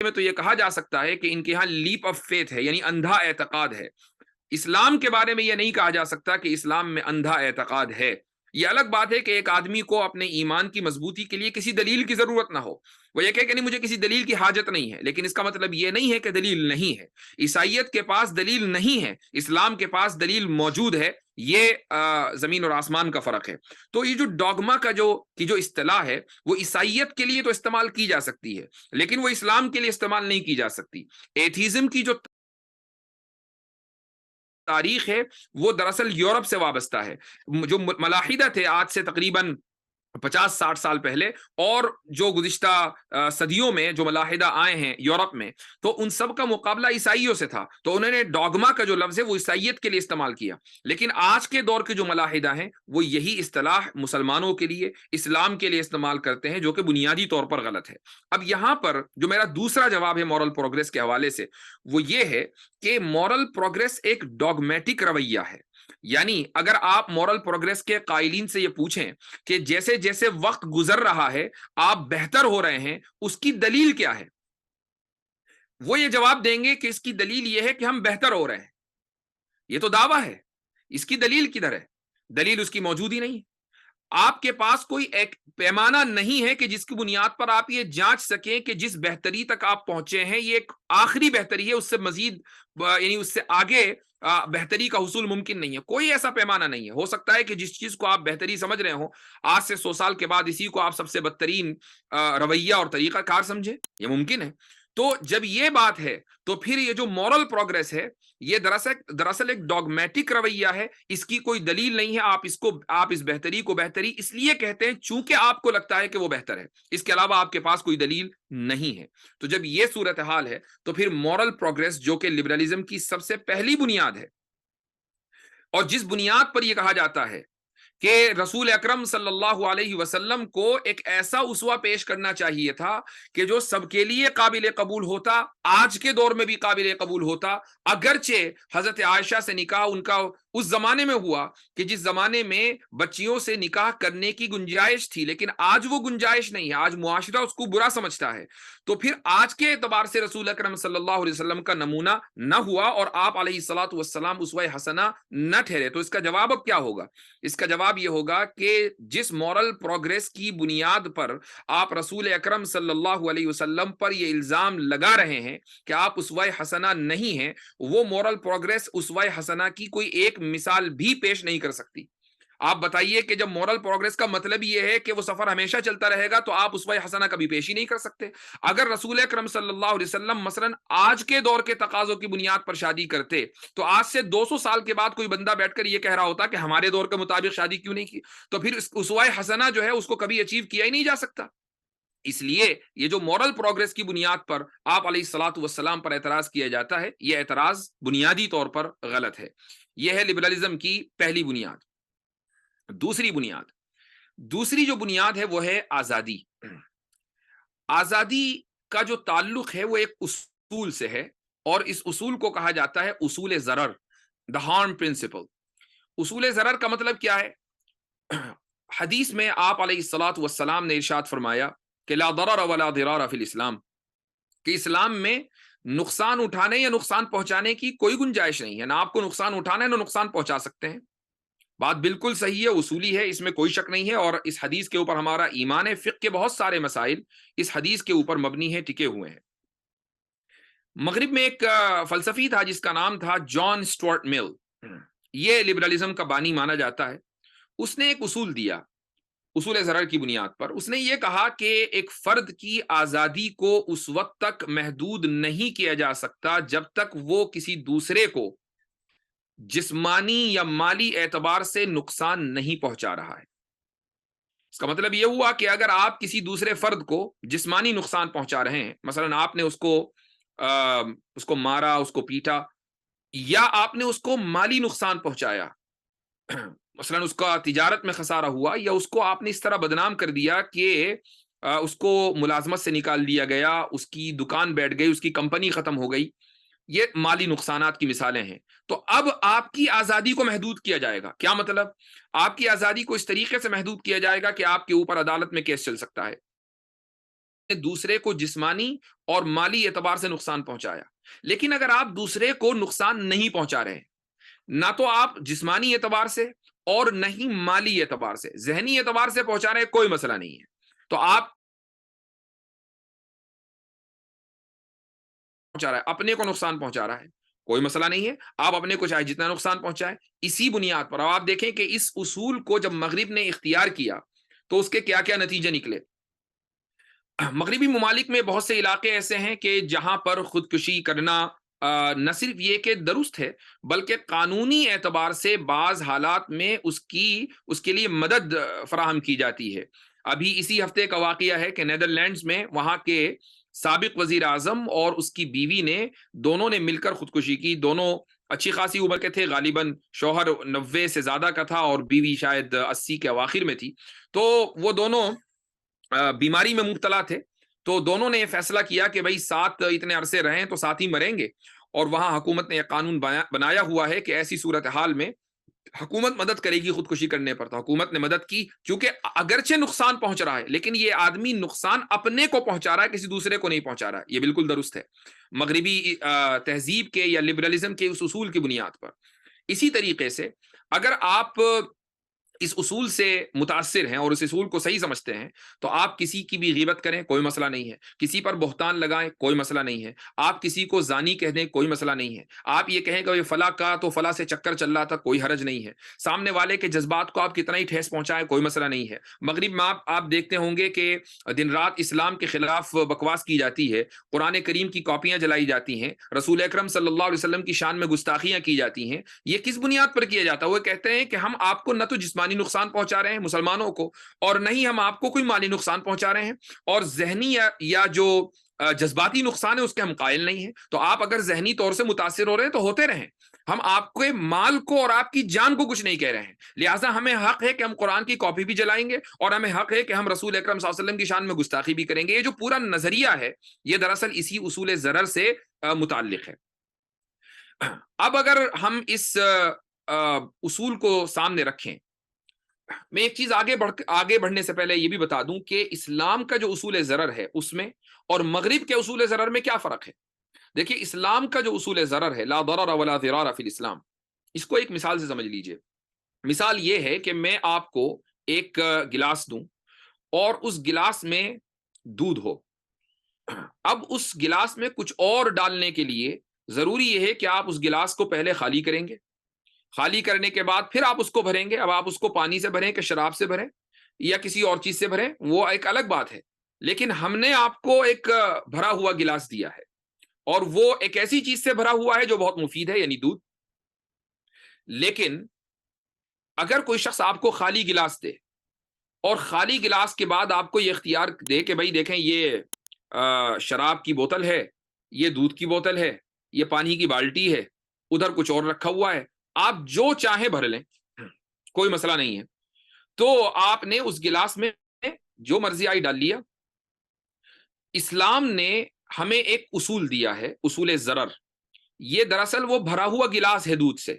میں تو یہ کہا جا سکتا ہے کہ ان کے ہاں لیپ آف فیتھ ہے، یعنی اندھا اعتقاد ہے۔ اسلام کے بارے میں یہ نہیں کہا جا سکتا کہ اسلام میں اندھا اعتقاد ہے۔ یہ الگ بات ہے کہ ایک آدمی کو اپنے ایمان کی مضبوطی کے لیے کسی دلیل کی ضرورت نہ ہو، وہ یہ کہے کہ نہیں مجھے کسی دلیل کی حاجت نہیں ہے، لیکن اس کا مطلب یہ نہیں ہے کہ دلیل نہیں ہے۔ عیسائیت کے پاس دلیل نہیں ہے، اسلام کے پاس دلیل موجود ہے۔ یہ زمین اور آسمان کا فرق ہے۔ تو یہ جو ڈوگما کا جو اصطلاح ہے وہ عیسائیت کے لیے تو استعمال کی جا سکتی ہے، لیکن وہ اسلام کے لیے استعمال نہیں کی جا سکتی۔ ایتھیزم کی جو تاریخ ہے وہ دراصل یورپ سے وابستہ ہے۔ جو ملاحدہ تھے آج سے تقریباً 50-60 سال پہلے، اور جو گزشتہ صدیوں میں جو ملاحدہ آئے ہیں یورپ میں، تو ان سب کا مقابلہ عیسائیوں سے تھا، تو انہوں نے ڈوگما کا جو لفظ ہے وہ عیسائیت کے لیے استعمال کیا۔ لیکن آج کے دور کے جو ملاحدہ ہیں وہ یہی اصطلاح مسلمانوں کے لیے، اسلام کے لیے استعمال کرتے ہیں، جو کہ بنیادی طور پر غلط ہے۔ اب یہاں پر جو میرا دوسرا جواب ہے مورل پروگریس کے حوالے سے، وہ یہ ہے کہ مورل پروگریس ایک ڈوگمیٹک رویہ ہے۔ یعنی اگر آپ مورل پروگریس کے قائلین سے یہ پوچھیں کہ جیسے جیسے وقت گزر رہا ہے آپ بہتر ہو رہے ہیں، اس کی دلیل کیا ہے، وہ یہ جواب دیں گے کہ اس کی دلیل یہ ہے کہ ہم بہتر ہو رہے ہیں۔ یہ تو دعویٰ ہے، اس کی دلیل کدھر ہے؟ دلیل اس کی موجود ہی نہیں ہے۔ آپ کے پاس کوئی ایک پیمانہ نہیں ہے کہ جس کی بنیاد پر آپ یہ جانچ سکیں کہ جس بہتری تک آپ پہنچے ہیں یہ ایک آخری بہتری ہے، اس سے مزید یعنی اس سے آگے بہتری کا حصول ممکن نہیں ہے۔ کوئی ایسا پیمانہ نہیں ہے۔ ہو سکتا ہے کہ جس چیز کو آپ بہتری سمجھ رہے ہوں، آج سے 100 سال کے بعد اسی کو آپ سب سے بدترین رویہ اور طریقہ کار سمجھے، یہ ممکن ہے۔ تو جب یہ بات ہے تو پھر یہ جو مورل پروگریس ہے یہ دراصل ایک ڈوگمیٹک رویہ ہے، اس کی کوئی دلیل نہیں ہے۔ آپ اس بہتری کو بہتری اس لیے کہتے ہیں چونکہ آپ کو لگتا ہے کہ وہ بہتر ہے، اس کے علاوہ آپ کے پاس کوئی دلیل نہیں ہے۔ تو جب یہ صورتحال ہے تو پھر مورل پروگریس، جو کہ لبرلزم کی سب سے پہلی بنیاد ہے، اور جس بنیاد پر یہ کہا جاتا ہے کہ رسول اکرم صلی اللہ علیہ وسلم کو ایک ایسا اسوہ پیش کرنا چاہیے تھا کہ جو سب کے لیے قابل قبول ہوتا، آج کے دور میں بھی قابل قبول ہوتا، اگرچہ حضرت عائشہ سے نکاح ان کا اس زمانے میں ہوا کہ جس زمانے میں بچیوں سے نکاح کرنے کی گنجائش تھی، لیکن آج وہ گنجائش نہیں ہے، آج معاشرہ اس کو برا سمجھتا ہے۔ تو پھر آج کے اعتبار سے رسول اکرم صلی اللہ علیہ وسلم کا نمونہ نہ ہوا اور آپ علیہ الصلوۃ والسلام اسوہ حسنہ نہ ٹھہرے۔ تو اس کا جواب اب کیا ہوگا؟ اس کا جواب یہ ہوگا کہ جس مورل پروگریس کی بنیاد پر آپ رسول اکرم صلی اللہ علیہ وسلم پر یہ الزام لگا رہے ہیں کہ آپ اسوہ حسنہ نہیں ہیں، وہ مورل پروگریس اسوہ حسنہ کی کوئی ایک مثال بھی پیش نہیں کر سکتی۔ آپ بتائیے کہ جب مورل پروگریس کا مطلب یہ ہے کہ وہ سفر ہمیشہ چلتا رہے گا تو آپ اسوہ حسنہ کبھی پیش ہی نہیں کر سکتے۔ اگر رسول اکرم صلی اللہ علیہ وسلم مثلا آج کے دور کے تقاضوں کی بنیاد پر شادی کرتے تو آج سے 200 سال کے بعد کوئی بندہ بیٹھ کر یہ کہہ رہا ہوتا کہ ہمارے دور کے مطابق شادی کیوں نہیں کی، تو پھر اسوہ حسنہ جو ہے اس کو کبھی اچیو کیا ہی نہیں جا سکتا۔ اس لیے یہ جو مورل پروگریس کی بنیاد پر آپ علیہ الصلوۃ والسلام پر اعتراض کیا جاتا ہے، یہ اعتراض بنیادی طور پر غلط ہے۔ یہ ہے لبرلزم کی پہلی بنیاد۔ دوسری جو بنیاد ہے وہ ہے آزادی۔ آزادی کا جو تعلق ہے وہ ایک اصول سے ہے، اور اس اصول کو کہا جاتا ہے اصول ضرر، دا ہارم پرنسپل۔ اصول ضرر کا مطلب کیا ہے؟ حدیث میں آپ علیہ الصلوۃ والسلام نے ارشاد فرمایا کہ لا ضرر ولا ضرار فی الاسلام، کہ اسلام میں نقصان اٹھانے یا نقصان پہنچانے کی کوئی گنجائش نہیں ہے، نہ آپ کو نقصان اٹھانا ہے نہ نقصان پہنچا سکتے ہیں۔ بات بالکل صحیح ہے، اصولی ہے، اس میں کوئی شک نہیں ہے، اور اس حدیث کے اوپر ہمارا ایمان ہے۔ فقہ کے بہت سارے مسائل اس حدیث کے اوپر مبنی ہے، ٹکے ہوئے ہیں۔ مغرب میں ایک فلسفی تھا جس کا نام تھا جان اسٹورٹ مل، یہ لبرلزم کا بانی مانا جاتا ہے۔ اس نے ایک اصول دیا اصول ضرر کی بنیاد پر۔ اس نے یہ کہا کہ ایک فرد کی آزادی کو اس وقت تک محدود نہیں کیا جا سکتا جب تک وہ کسی دوسرے کو جسمانی یا مالی اعتبار سے نقصان نہیں پہنچا رہا ہے۔ اس کا مطلب یہ ہوا کہ اگر آپ کسی دوسرے فرد کو جسمانی نقصان پہنچا رہے ہیں، مثلا آپ نے اس کو مارا، اس کو پیٹا، یا آپ نے اس کو مالی نقصان پہنچایا، مثلا اس کا تجارت میں خسارہ ہوا، یا اس کو آپ نے اس طرح بدنام کر دیا کہ اس کو ملازمت سے نکال دیا گیا، اس کی دکان بیٹھ گئی، اس کی کمپنی ختم ہو گئی، یہ مالی نقصانات کی مثالیں ہیں۔ تو اب آپ کی آزادی کو محدود کیا جائے گا۔ کیا مطلب؟ آپ کی آزادی کو اس طریقے سے محدود کیا جائے گا کہ آپ کے اوپر عدالت میں کیس چل سکتا ہے، دوسرے کو جسمانی اور مالی اعتبار سے نقصان پہنچایا، لیکن اگر آپ دوسرے کو نقصان نہیں پہنچا رہے ہیں، نہ تو آپ جسمانی اعتبار سے اور نہ ہی مالی اعتبار سے، ذہنی اعتبار سے پہنچا رہے ہیں، کوئی مسئلہ نہیں ہے، تو آپ پہنچا رہا ہے، اپنے کو نقصان پہنچا رہا ہے، کوئی مسئلہ نہیں ہے، آپ اپنے کو چاہے جتنا نقصان پہنچائے۔ اسی بنیاد پر اب آپ دیکھیں کہ اس اصول کو جب مغرب نے اختیار کیا تو اس کے کیا کیا نتیجے نکلے۔ مغربی ممالک میں بہت سے علاقے ایسے ہیں کہ جہاں پر خودکشی کرنا نہ صرف یہ کہ درست ہے، بلکہ قانونی اعتبار سے بعض حالات میں اس کے لیے مدد فراہم کی جاتی ہے۔ ابھی اسی ہفتے کا واقعہ ہے کہ نیدرلینڈز میں وہاں کے سابق وزیر اعظم اور اس کی بیوی نے دونوں نے مل کر خودکشی کی۔ دونوں اچھی خاصی عمر کے تھے، غالباً شوہر 90 سے زیادہ کا تھا اور بیوی شاید 80 کے اواخر میں تھی، تو وہ دونوں بیماری میں مبتلا تھے، تو دونوں نے یہ فیصلہ کیا کہ بھائی ساتھ اتنے عرصے رہیں تو ساتھ ہی مریں گے، اور وہاں حکومت نے یہ قانون بنایا ہوا ہے کہ ایسی صورتحال میں حکومت مدد کرے گی خودکشی کرنے پر۔ تو حکومت نے مدد کی، کیونکہ اگرچہ نقصان پہنچ رہا ہے لیکن یہ آدمی نقصان اپنے کو پہنچا رہا ہے، کسی دوسرے کو نہیں پہنچا رہا ہے، یہ بالکل درست ہے مغربی تہذیب کے یا لبرلزم کے اس اصول کی بنیاد پر۔ اسی طریقے سے اگر آپ اس اصول سے متاثر ہیں اور اس اصول کو صحیح سمجھتے ہیں تو آپ کسی کی بھی غیبت کریں، کوئی مسئلہ نہیں ہے، کسی پر بہتان لگائیں، کوئی مسئلہ نہیں ہے، آپ کسی کو زانی کہہ دیں، کوئی مسئلہ نہیں ہے، آپ یہ کہیں کہ یہ فلاں کا تو فلاں سے چکر چل رہا تھا، کوئی حرج نہیں ہے، سامنے والے کے جذبات کو آپ کتنا ہی ٹھیس پہنچائیں، کوئی مسئلہ نہیں ہے۔ مغرب میں آپ دیکھتے ہوں گے کہ دن رات اسلام کے خلاف بکواس کی جاتی ہے، قرآن کریم کی کاپیاں جلائی جاتی ہیں، رسول اکرم صلی اللہ علیہ وسلم کی شان میں گستاخیاں کی جاتی ہیں۔ یہ کس بنیاد پر کیا جاتا ہے؟ وہ کہتے ہیں کہ ہم آپ کو نہ تو جسمانی نقصان پہنچا رہے ہیں مسلمانوں کو، اور نہ ہی ہم آپ کو کوئی مالی نقصان پہنچا رہے ہیں، اور ذہنی یا جو جذباتی نقصان ہے اس کے ہم قائل نہیں ہیں۔ تو آپ اگر ذہنی طور سے متاثر ہو رہے ہیں تو ہوتے رہیں، ہم آپ کے مال کو اور آپ کی جان کو کچھ نہیں کہہ رہے ہیں، لہٰذا ہمیں حق ہے کہ ہم قرآن کی کاپی بھی جلائیں گے، اور ہمیں حق ہے کہ ہم رسول اکرم صلی اللہ علیہ وسلم کی شان میں گستاخی بھی کریں گے۔ یہ جو پورا نظریہ ہے یہ دراصل اسی اصول ضرر سے متعلق ہے۔ اب اگر ہم اس اصول کو سامنے رکھیں، میں ایک چیز آگے بڑھنے سے پہلے یہ بھی بتا دوں کہ اسلام کا جو اصول ضرر ہے اس میں اور مغرب کے اصول ضرر میں کیا فرق ہے۔ دیکھیے اسلام کا جو اصول ضرر ہے، لا ضرر ولا ضرار فی الاسلام، اس کو ایک مثال سے سمجھ لیجئے۔ مثال یہ ہے کہ میں آپ کو ایک گلاس دوں اور اس گلاس میں دودھ ہو، اب اس گلاس میں کچھ اور ڈالنے کے لیے ضروری یہ ہے کہ آپ اس گلاس کو پہلے خالی کریں گے، خالی کرنے کے بعد پھر آپ اس کو بھریں گے۔ اب آپ اس کو پانی سے بھریں کہ شراب سے بھریں یا کسی اور چیز سے بھریں وہ ایک الگ بات ہے، لیکن ہم نے آپ کو ایک بھرا ہوا گلاس دیا ہے، اور وہ ایک ایسی چیز سے بھرا ہوا ہے جو بہت مفید ہے، یعنی دودھ۔ لیکن اگر کوئی شخص آپ کو خالی گلاس دے اور خالی گلاس کے بعد آپ کو یہ اختیار دے کہ بھائی دیکھیں یہ شراب کی بوتل ہے، یہ دودھ کی بوتل ہے، یہ پانی کی بالٹی ہے، ادھر کچھ اور رکھا ہوا ہے، آپ جو چاہیں بھر لیں، کوئی مسئلہ نہیں ہے، تو آپ نے اس گلاس میں جو مرضی آئی ڈال لیا۔ اسلام نے ہمیں ایک اصول دیا ہے، اصول ضرر، یہ دراصل وہ بھرا ہوا گلاس ہے دودھ سے،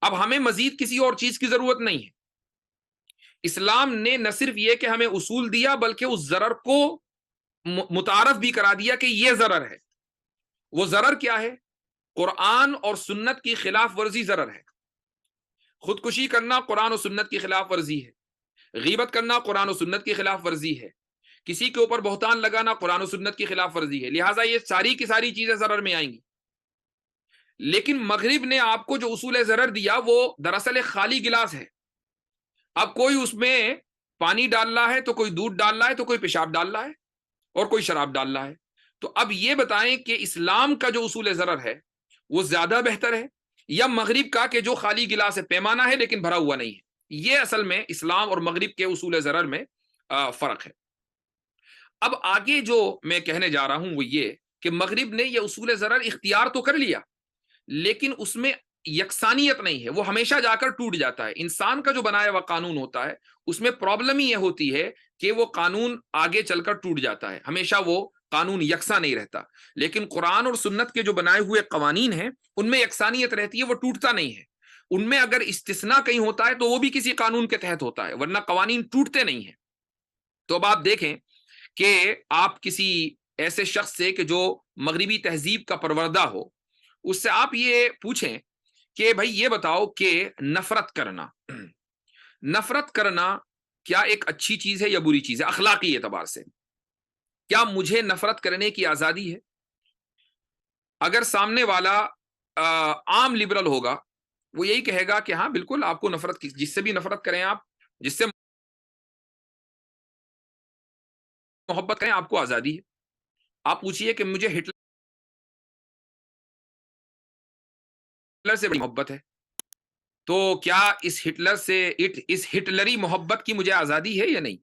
اب ہمیں مزید کسی اور چیز کی ضرورت نہیں ہے۔ اسلام نے نہ صرف یہ کہ ہمیں اصول دیا بلکہ اس ضرر کو متعارف بھی کرا دیا کہ یہ ضرر ہے۔ وہ ضرر کیا ہے؟ قرآن اور سنت کی خلاف ورزی ضرر ہے۔ خودکشی کرنا قرآن و سنت کی خلاف ورزی ہے، غیبت کرنا قرآن و سنت کی خلاف ورزی ہے، کسی کے اوپر بہتان لگانا قرآن و سنت کی خلاف ورزی ہے، لہٰذا یہ ساری کی ساری چیزیں ضرر میں آئیں گی۔ لیکن مغرب نے آپ کو جو اصول ضرر دیا وہ دراصل ایک خالی گلاس ہے، اب کوئی اس میں پانی ڈال رہا ہے تو کوئی دودھ ڈال رہا ہے تو کوئی پیشاب ڈال رہا ہے اور کوئی شراب ڈال رہا ہے، تو اب یہ بتائیں کہ اسلام کا جو اصول ضرر ہے وہ زیادہ بہتر ہے یا مغرب کا کہ جو خالی گلاس ہے، پیمانہ ہے لیکن بھرا ہوا نہیں ہے؟ یہ اصل میں اسلام اور مغرب کے اصول ضرر میں فرق ہے۔ اب آگے جو میں کہنے جا رہا ہوں وہ یہ کہ مغرب نے یہ اصول ضرر اختیار تو کر لیا لیکن اس میں یکسانیت نہیں ہے، وہ ہمیشہ جا کر ٹوٹ جاتا ہے۔ انسان کا جو بنایا ہوا قانون ہوتا ہے اس میں پرابلم ہی یہ ہوتی ہے کہ وہ قانون آگے چل کر ٹوٹ جاتا ہے، ہمیشہ وہ قانون یکساں نہیں رہتا، لیکن قرآن اور سنت کے جو بنائے ہوئے قوانین ہیں ان میں یکسانیت رہتی ہے، وہ ٹوٹتا نہیں ہے۔ ان میں اگر استثناء کہیں ہوتا ہے تو وہ بھی کسی قانون کے تحت ہوتا ہے، ورنہ قوانین ٹوٹتے نہیں ہیں۔ تو اب آپ دیکھیں کہ آپ کسی ایسے شخص سے کہ جو مغربی تہذیب کا پروردہ ہو، اس سے آپ یہ پوچھیں کہ بھائی یہ بتاؤ کہ نفرت کرنا کیا ایک اچھی چیز ہے یا بری چیز ہے اخلاقی اعتبار سے؟ کیا مجھے نفرت کرنے کی آزادی ہے؟ اگر سامنے والا عام لبرل ہوگا، وہ یہی کہے گا کہ ہاں بالکل آپ کو نفرت کی، جس سے بھی نفرت کریں آپ، جس سے محبت کریں، آپ کو آزادی ہے۔ آپ پوچھئے کہ مجھے ہٹلر سے بڑی محبت ہے، تو کیا اس ہٹلری محبت کی مجھے آزادی ہے یا نہیں؟